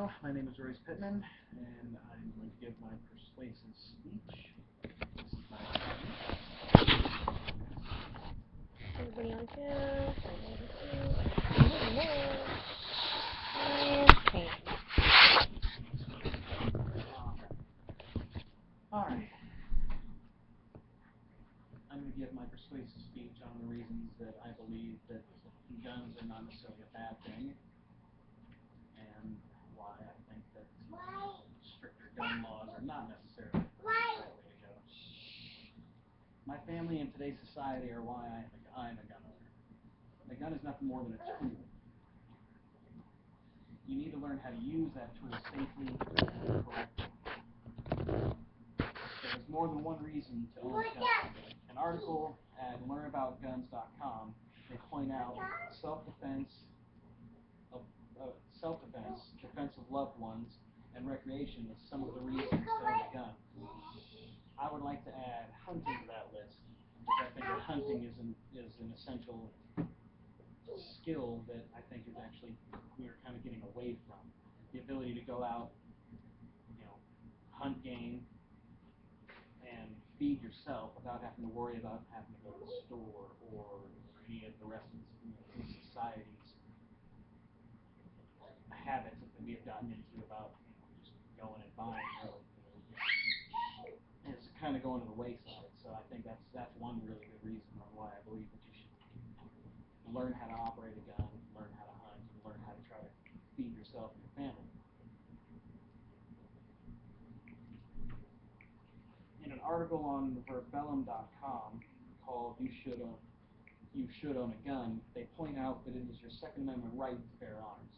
Hello, my name is Royce Pittman, and I'm going to give my persuasive speech. This is my Everybody on cam. Alright. I'm going to give my persuasive speech on the reasons that I believe that guns are not necessarily a bad thing, and why I think that stricter gun laws are not necessarily the right way to go. My family and today's society are why I'm a gun owner. A gun is nothing more than a tool. You need to learn how to use that tool safely and correctly. There's more than one reason to own a gun. An article at learnaboutguns.com, they point out self-defense, defense of loved ones, and recreation as some of the reasons to own a gun. I would like to add hunting to that list, because I think that hunting is an essential skill that I think is actually we're kind of getting away from. The ability to go out, hunt game, and feed yourself without having to worry about having to go to the store or any of the rest of society's habits that we have gotten into about just going and buying. It's kind of going to the wayside. So I think that's one really good reason on why I believe that you should learn how to operate a gun, learn how to hunt, and learn how to try to feed yourself and your family. In an article on verbellum.com called You Should Own a Gun, they point out that it is your Second Amendment right to bear arms.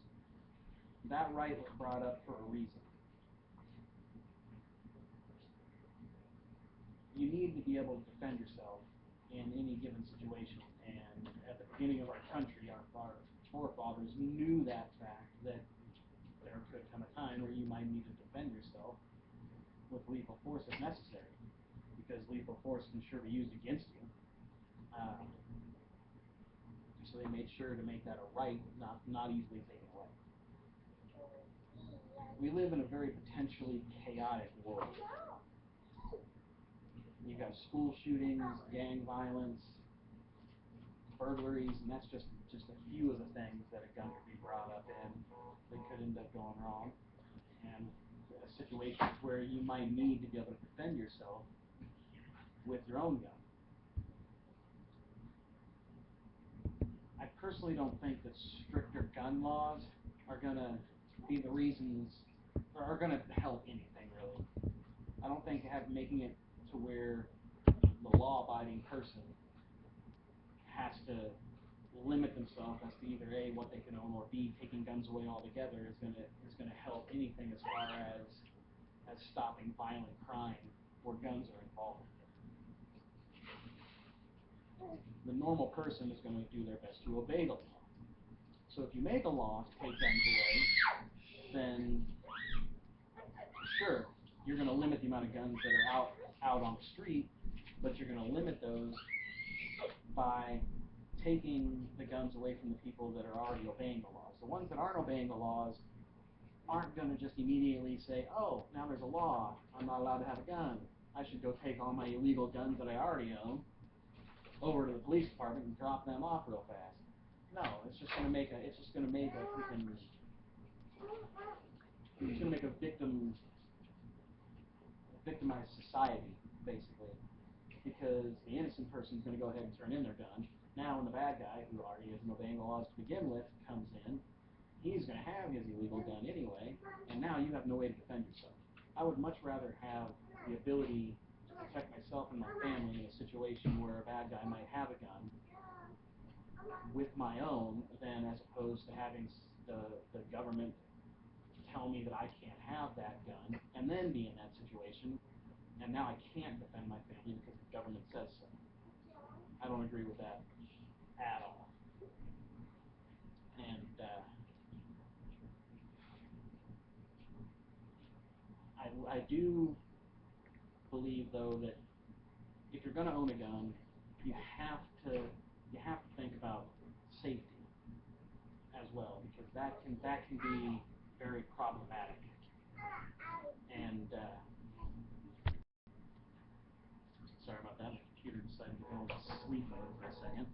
That right was brought up for a reason. You need to be able to defend yourself in any given situation, and at the beginning of our country, our forefathers knew that fact, that there could come a time where you might need to defend yourself with lethal force if necessary, because lethal force can sure be used against you. So they made sure to make that a right, not easily taken away. We live in a very potentially chaotic world. You've got school shootings, gang violence, burglaries, and that's just a few of the things that a gun could be brought up in that could end up going wrong. And situations where you might need to be able to defend yourself with your own gun. I personally don't think that stricter gun laws are going to be the reasons, or are going to help anything really. I don't think making it to where the law-abiding person has to limit themselves as to either A, what they can own, or B, taking guns away altogether is going to help anything as far as stopping violent crime where guns are involved. The normal person is going to do their best to obey the law. So if you make a law to take guns away, then sure, you're going to limit the amount of guns that are out on the street, but you're going to limit those by taking the guns away from the people that are already obeying the laws. The ones that aren't obeying the laws aren't going to just immediately say, oh, now there's a law, I'm not allowed to have a gun, I should go take all my illegal guns that I already own over to the police department and drop them off real fast. No, it's just going to make a victimized society, basically, because the innocent person is going to go ahead and turn in their gun. Now when the bad guy, who already isn't obeying the laws to begin with, comes in, he's going to have his illegal gun anyway, and now you have no way to defend yourself. I would much rather have the ability to protect myself and my family in a situation where a bad guy might have a gun with my own, than as opposed to having the government tell me that I can't have that gun, and then be in that situation, and now I can't defend my family because the government says so. I don't agree with that at all. And I do believe, though, that if you're going to own a gun, you have to think about safety as well, because that can be very problematic. And sorry about that. My computer decided to go into sleep mode for a second.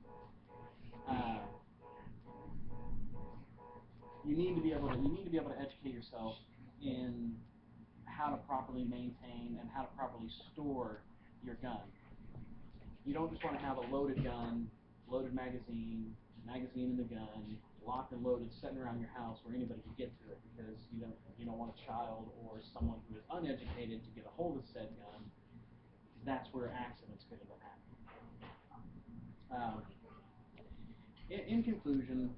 You need to be able to educate yourself in how to properly maintain and how to properly store your gun. You don't just want to have a loaded gun, loaded magazine in the gun, locked and loaded, sitting around your house where anybody can get to it, because you don't want a child or someone who is uneducated to get a hold of said gun. That's where accidents could end up happening. In conclusion,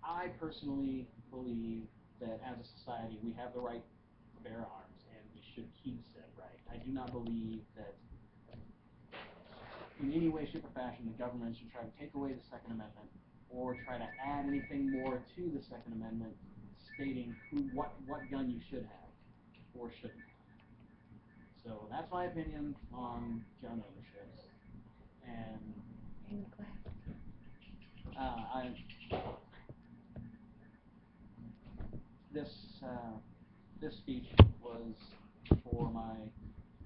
I personally believe that as a society we have the right to bear arms, and we should keep said right. I do not believe that in any way, shape, or fashion the government should try to take away the Second Amendment or try to add anything more to the Second Amendment stating what gun you should have or shouldn't have. So that's my opinion on gun ownership. And this speech was for my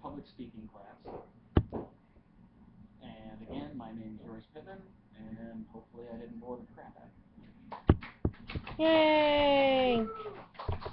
public speaking class. And again, my name is Royce Pittman, and hopefully I didn't bore the crap out of you. Yay!